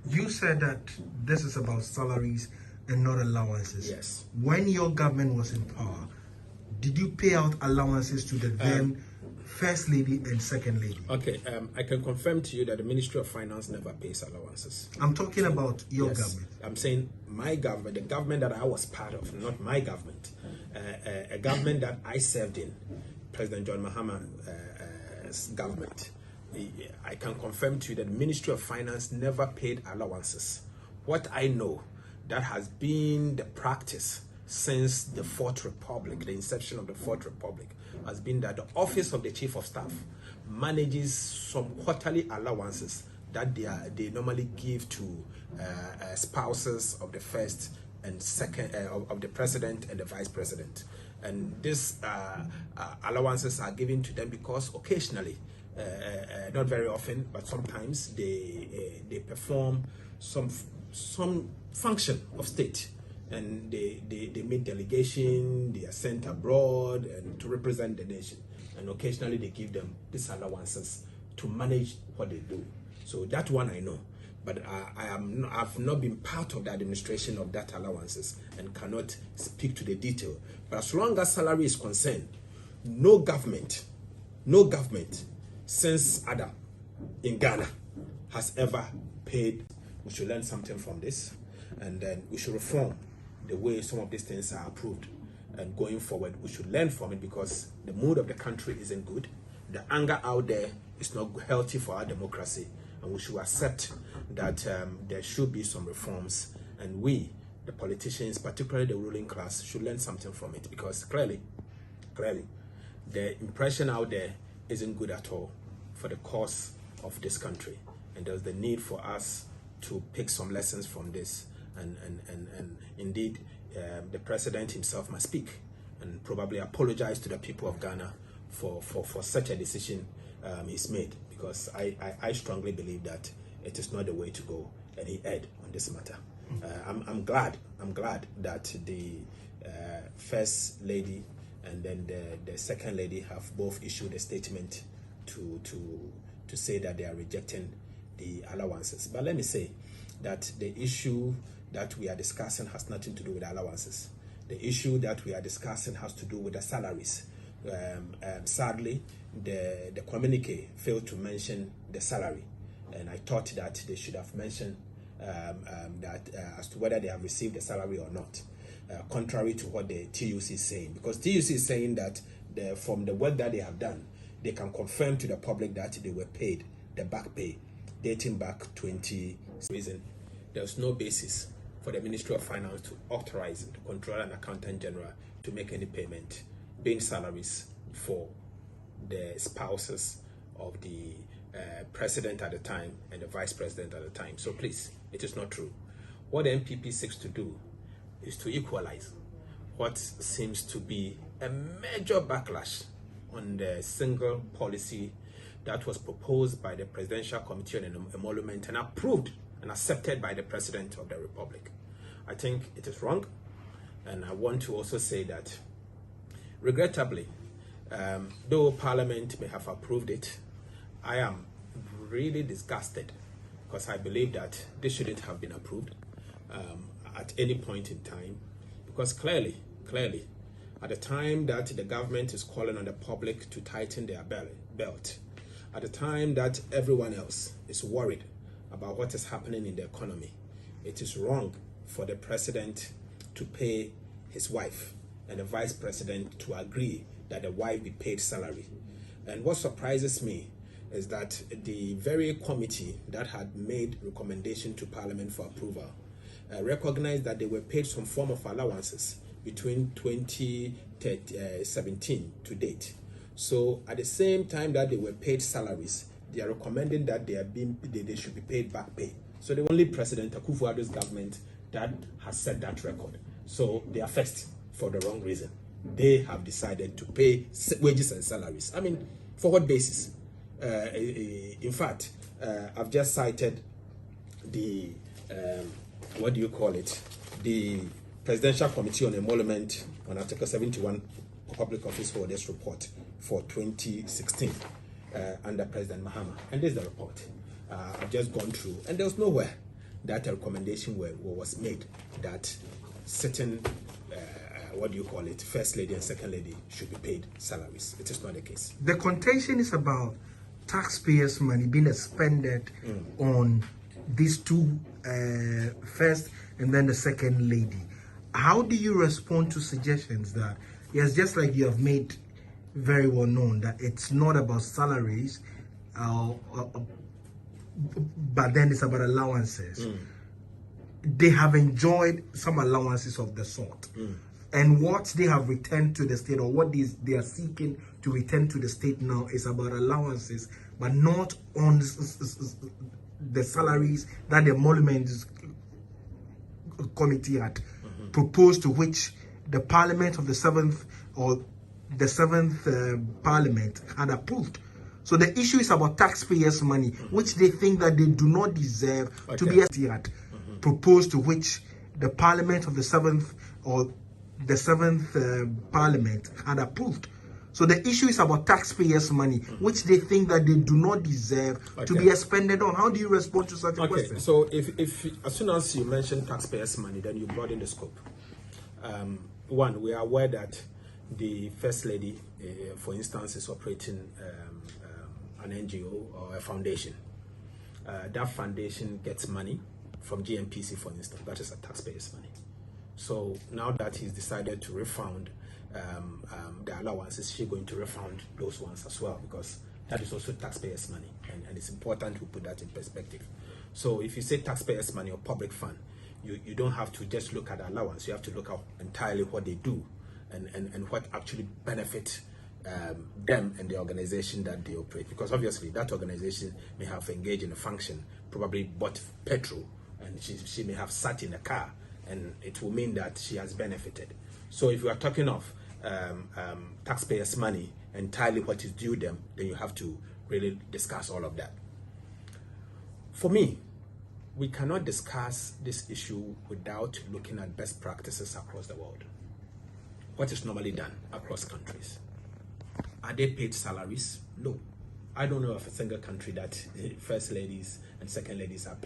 You said that this is about salaries and not allowances. Yes. When your government was in power, did you pay out allowances to the then First Lady and Second Lady? Okay, I can confirm to you that the Ministry of Finance never pays allowances. I'm talking about your government. I'm saying my government, the government that I was part of, not my government, a government that I served in, President John Mahama's government. I can confirm to you that the Ministry of Finance never paid allowances. What I know, that has been the practice since the Fourth Republic, the inception of the Fourth Republic, has been that the Office of the Chief of Staff manages some quarterly allowances that they normally give to spouses of the first and second of the president and the vice president. And these allowances are given to them because occasionally, not very often, but sometimes they perform some function of state, and they make delegation, they are sent abroad and to represent the nation, and occasionally they give them these allowances to manage what they do. So that one I know, but I've not been part of the administration of that allowances and cannot speak to the detail. But as long as salary is concerned, no government since Adam in Ghana has ever paid. We should learn something from this, and then we should reform the way some of these things are approved. And going forward, we should learn from it, because the mood of the country isn't good. The anger out there is not healthy for our democracy, and we should accept that there should be some reforms, and we, the politicians, particularly the ruling class, should learn something from it, because clearly, the impression out there isn't good at all for the cause of this country, and there's the need for us to pick some lessons from this, and indeed the president himself must speak and probably apologize to the people of Ghana for such a decision he's made, because I strongly believe that it is not the way to go, and he erred on this matter. I'm glad that the First Lady and then the Second Lady have both issued a statement to say that they are rejecting the allowances. But let me say that the issue that we are discussing has nothing to do with allowances. The issue that we are discussing has to do with the salaries. Sadly, the communique failed to mention the salary, and I thought that they should have mentioned that as to whether they have received the salary or not, contrary to what the TUC is saying, because TUC is saying that from the work that they have done, they can confirm to the public that they were paid the back pay dating back 20 reason. There's no basis for the Ministry of Finance to authorize the Controller and Accountant General to make any payment, paying salaries for the spouses of the president at the time and the vice president at the time. So please, it is not true. What the MPP seeks to do is to equalize what seems to be a major backlash on the single policy that was proposed by the Presidential Committee on Emolument and approved and accepted by the President of the Republic. I think it is wrong, and I want to also say that, regrettably, though Parliament may have approved it, I am really disgusted, because I believe that this shouldn't have been approved at any point in time, because clearly, at the time that the government is calling on the public to tighten their belt, at the time that everyone else is worried about what is happening in the economy, it is wrong for the president to pay his wife and the vice president to agree that the wife be paid salary. And what surprises me is that the very committee that had made recommendation to Parliament for approval recognized that they were paid some form of allowances between 2017 to date. So at the same time that they were paid salaries, they are recommending that they should be paid back pay. So the only President Akufo-Addo's government that has set that record. So they are first for the wrong reason. They have decided to pay wages and salaries. I mean, for what basis? In fact, I've just cited the the Presidential Committee on Emolument on Article 71 Public Office Holders Report for 2016 under President Mahama. And this is the report. I've just gone through, and there's nowhere that a recommendation was made that certain first lady and second lady should be paid salaries. It is not the case. The contention is about taxpayers' money being expended on these two, first and then the second lady. How do you respond to suggestions that, yes, just like you have made very well known, that it's not about salaries, but then it's about allowances. They have enjoyed some allowances of the sort. And what they have returned to the state, or what they are seeking to return to the state now, is about allowances, but not on the salaries that the emoluments committee had proposed, to which the Parliament of the Seventh Parliament had approved. So the issue is about taxpayers' money, which they think that they do not deserve to be proposed, to which the Parliament of the Seventh Parliament had approved. So the issue is about taxpayers' money, which they think that they do not deserve to be expended on. How do you respond to such a question? So if as soon as you mention taxpayers' money, then you broaden the scope. One, we are aware that the First Lady, for instance, is operating an NGO or a foundation. That foundation gets money from GMPC, for instance. That is a taxpayer's money. So now that he's decided to refund the allowances, she's going to refund those ones as well, because that is also taxpayers' money, and it's important to put that in perspective. So if you say taxpayers' money or public fund, you don't have to just look at the allowance. You have to look at entirely what they do and what actually benefits them and the organization that they operate, because obviously that organization may have engaged in a function, probably bought petrol, and she may have sat in a car, and it will mean that she has benefited. So if you are talking of taxpayers' money, entirely what is due them, then you have to really discuss all of that. For me, we cannot discuss this issue without looking at best practices across the world. What is normally done across countries? Are they paid salaries? No. I don't know of a single country that first ladies and second ladies are paid